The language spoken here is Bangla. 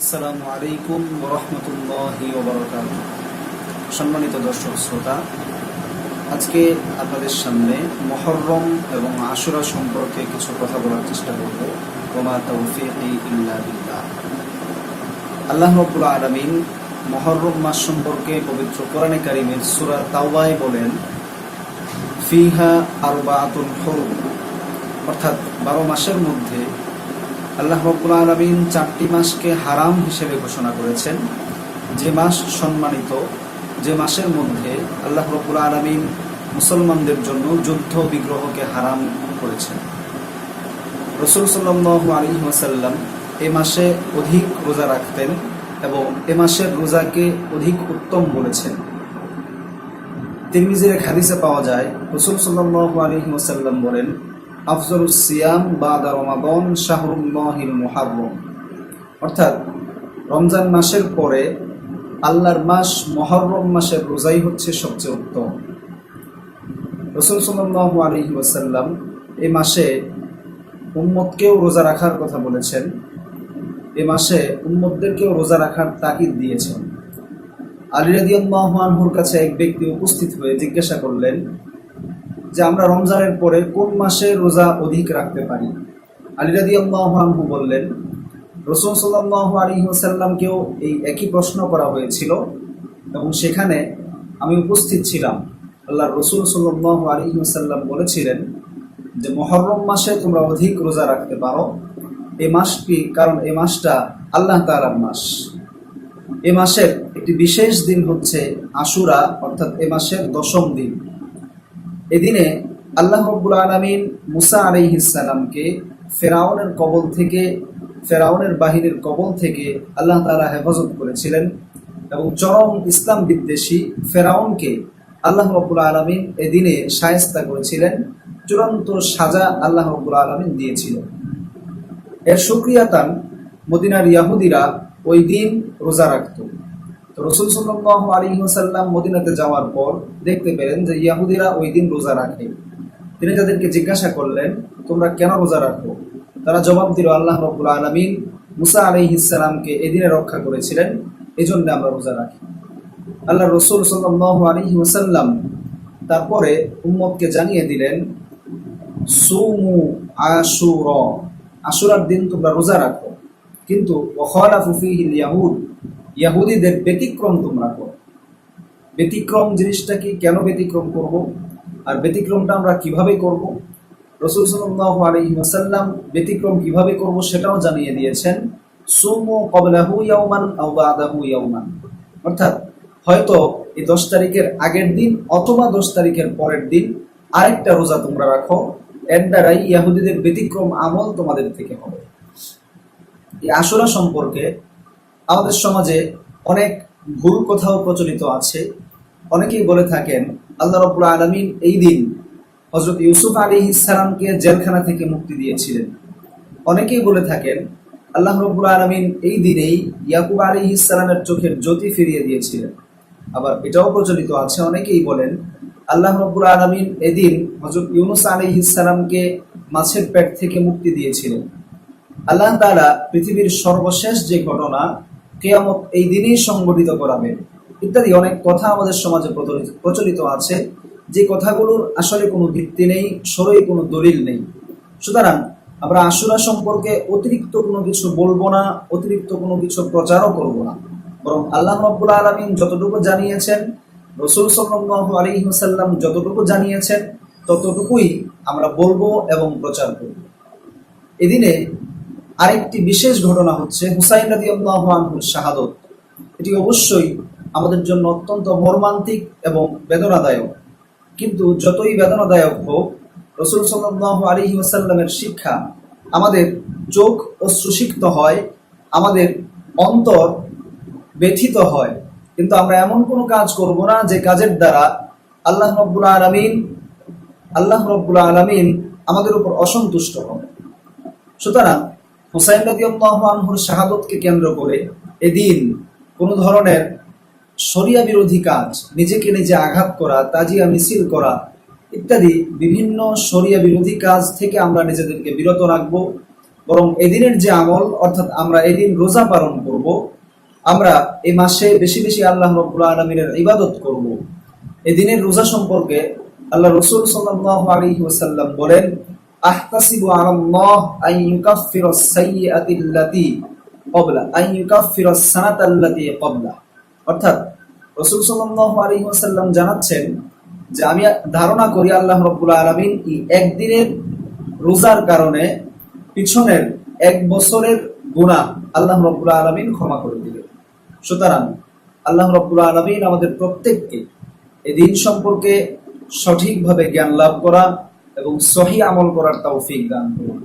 আসসালামু আলাইকুম ওয়া রাহমাতুল্লাহি ওয়া বারাকাতুহু। সম্মানিত দর্শক শ্রোতা, আজকে আপনাদের সামনে মুহররম এবং আশুরা সম্পর্কে কিছু কথা বলার চেষ্টা করব। ওয়া মা তাওফীকি ইল্লা বিল্লাহ। আল্লাহ রাব্বুল আলামিন মুহররম মাস সম্পর্কে পবিত্র কোরআনে কারীমের সূরা তাওবায় বলেন, ফিহা আরবাআতুল হুরুম, অর্থাৎ 12 মাসের মধ্যে আল্লাহ রাব্বুল আলামিন 4টি মাসকে হারাম হিসেবে ঘোষণা করেছেন। যে মাস সম্মানিত, যে মাসের মধ্যে আল্লাহ রাব্বুল আলামিন মুসলমানদের জন্য যুদ্ধ বিগ্রহকে হারাম করেছেন। রাসূল সাল্লাল্লাহু আলাইহি ওয়াসাল্লাম এই মাসে অধিক রোজা রাখতেন এবং এ মাসের রোজাকে অধিক উত্তম বলেছেন। তিরমিজির এক হাদিসে পাওয়া যায়, রাসূল সাল্লাল্লাহু আলাইহি ওয়াসাল্লাম বলেন, আফজালুস সিয়াম বাদা রমাদান শাহরুল্লাহিল মুহাররম, অর্থাৎ রমজান মাসের পরে আল্লাহর মাস মুহররম মাসের রোজাই হচ্ছে সবচেয়ে উত্তম। রাসূল সাল্লাল্লাহু আলাইহি ওয়াসাল্লাম এই মাসে উম্মতকেও রোজা রাখার কথা বলেছেন। এই মাসে উম্মতদেরকেও রোজা রাখার তাকিদ দিয়েছেন। আলী রাদিয়াল্লাহু আনহুর কাছে এক ব্যক্তি উপস্থিত হয়ে জিজ্ঞাসা করলেন যে আমরা রমজানের পরে কোন মাসে রোজা অধিক রাখতে পারি। আলী রাদিয়াল্লাহু আনহু বললেন, রাসূল সাল্লাল্লাহু আলাইহি ওয়াসাল্লামকেও এই একই প্রশ্ন করা হয়েছিল এবং সেখানে আমি উপস্থিত ছিলাম। আল্লাহর রাসূল সাল্লাল্লাহু আলাইহি ওয়াসাল্লাম বলেছিলেন যে মুহররম মাসে তোমরা অধিক রোজা রাখতে পারো। এই মাসটি, কারণ এই মাসটা আল্লাহ তাআলার মাস। এই মাসের একটি বিশেষ দিন হচ্ছে আশুরা, অর্থাৎ এই মাসের 10ম দিন। এদিনে আল্লাহ রাব্বুল আলামিন মুসা আলাইহিস সালামকে ফেরাউনের কবল থেকে, ফেরাউনের বাহিনীর কবল থেকে আল্লাহ তাআলা হেফাজত করেছিলেন এবং চরম ইসলাম বিদ্বেষী ফেরাউনকে আল্লাহ রাব্বুল আলামিন এদিনে শায়েস্তা করেছিলেন। চূড়ান্ত সাজা আল্লাহ রাব্বুল আলামিন দিয়েছিলেন। এর শুকরিয়াতান মদিনার ইহুদিরা ওই দিন রোজা রাখত। রাসূল সাল্লাল্লাহু আলাইহি ওয়াসাল্লাম মদিনাতে যাওয়ার পর দেখতে পেলেন যে ইহুদিরা ওই দিন রোজা রাখে। তিনি তাদেরকে জিজ্ঞাসা করলেন, তোমরা কেন রোজা রাখো? তারা জবাব দিল, আল্লাহ রাব্বুল আলামিন মুসা আলাইহিস সালামকে এদিনে রক্ষা করেছিলেন, এজন্য আমরা রোজা রাখি। আল্লাহ রাসূল সাল্লাল্লাহু আলাইহি ওয়াসাল্লাম তারপরে উম্মতকে জানিয়ে দিলেন, সুমু আশুরা, আশুরার দিন তোমরা রোজা রাখো, কিন্তু ওয়াখালাফু ফীহিল ইয়াহুদ, ইহুদিদের ব্যতিক্রম তোমরা করো। ব্যতিক্রম জিনিসটা কি, কেন ব্যতিক্রম করব, আর ব্যতিক্রমটা আমরা কিভাবে করব? রাসূল সাল্লাল্লাহু আলাইহি ওয়াসাল্লাম ব্যতিক্রম কিভাবে করব সেটাও জানিয়ে দিয়েছেন। সুমু ক্বাবলাহু ইয়াওমান আও বাদাহু ইয়াওমান, অর্থাৎ হয়তো এই 10 তারিখের আগের দিন অথবা 10 তারিখের পরের দিন আরেকটা রোজা তোমরা রাখো। এর দ্বারাই ইহুদিদের ব্যতিক্রম আমল তোমাদের থেকে হবে। এই আশুরা সম্পর্কে আমাদের সমাজে অনেক ভুল কথাও প্রচলিত আছে। অনেকেই বলে থাকেন আল্লাহ রাব্বুল আলামিন এই দিন হযরত ইউসুফ আলাইহিস সালামকে জেলখানা থেকে মুক্তি দিয়েছিলেন। অনেকেই বলে থাকেন আল্লাহ রাব্বুল আলামিন এই দিনেই ইয়াকুব আলাইহিস সালামের চোখের জ্যোতি ফিরিয়ে দিয়েছিলেন। আবার এটাও প্রচলিত আছে, অনেকেই বলেন আল্লাহ রাব্বুল আলামিন এদিন হযরত ইউনূস আলাইহিস সালামকে মাছের পেট থেকে মুক্তি দিয়েছিলেন। আল্লাহ তাআলা পৃথিবীর সর্বশেষ যে ঘটনা কিয়ামত এই দিনেই সংঘটিত করাবেন ইত্যাদি অনেক কথা আমাদের সমাজে প্রচলিত আছে, যে কথাগুলোর আসলে কোনো ভিত্তি নেই, সরই কোনো দলিল নেই। সুতরাং আমরা আশুরা সম্পর্কে অতিরিক্ত কোনো কিছু বলবো না, অতিরিক্ত কোনো কিছু প্রচারও করব না, বরং আল্লাহ রাব্বুল আলামিন যতটুকু জানিয়েছেন, রাসূল সাল্লাল্লাহু আলাইহি ওয়াসাল্লাম যতটুকু জানিয়েছেন ততটুকুই আমরা বলবো এবং প্রচার করব। এদিনে আরেকটি বিশেষ ঘটনা হচ্ছে হুসাইন রাদিয়াল্লাহু আনহুর শাহাদত। এটি অবশ্যই আমাদের জন্য অত্যন্ত মর্মান্তিক এবং বেদনাদায়ক। কিন্তু যতই বেদনাদায়ক হোক, রাসূল সাল্লাল্লাহু আলাইহি ওয়াসাল্লামের শিক্ষা আমাদের চোখ অশ্রুসিক্ত হয়, আমাদের অন্তর ব্যথিত হয়, কিন্তু আমরা এমন কোনো কাজ করব না যে কাজের দ্বারা আল্লাহ রাব্বুল আলামিন আমাদের উপর অসন্তুষ্ট হন। সুতরাং হুসাইন রাদিয়াল্লাহু আনহুর শাহাদতকে কেন্দ্র করে এদিন কোনো ধরনের শরিয়া বিরোধী কাজ, নিজেকে নিজে আঘাত করা, তাজিয়া মিছিল করা ইত্যাদি বিভিন্ন শরিয়া বিরোধী কাজ থেকে আমরা নিজেদেরকে বিরত রাখব বরং এদিনের যে আমল, অর্থাৎ আমরা এদিন রোজা পালন করব, আমরা এই মাসে বেশি বেশি আল্লাহ রাব্বুল আলামিনের ইবাদত করব। এদিনের রোজা সম্পর্কে আল্লাহ রাসূল সাল্লাল্লাহু আলাইহি ওয়াসাল্লাম বলেন, আহতাসিবু আলাল্লাহ আন ইউকাফফিরাস সাইয়্যাতিল্লাতী ক্বাবলা আন ইউকাফফিরাস সানাতাল্লাতী ক্বাবলা। অর্থাৎ রাসূল সাল্লাল্লাহু আলাইহি ওয়াসাল্লাম জানাচ্ছেন যে আমি ধারণা করি আল্লাহ রাব্বুল আলামিন একদিনের রোজার কারণে পিছনের এক বছরের গুনাহ আল্লাহ রাব্বুল আলামিন ক্ষমা করে দিবেন। সুতরাং আল্লাহ রাব্বুল আলামিন আমাদের প্রত্যেককে এই দিন সম্পর্কে সঠিকভাবে জ্ঞান লাভ করা এবং সহিহ আমল করার তৌফিক দান করুন।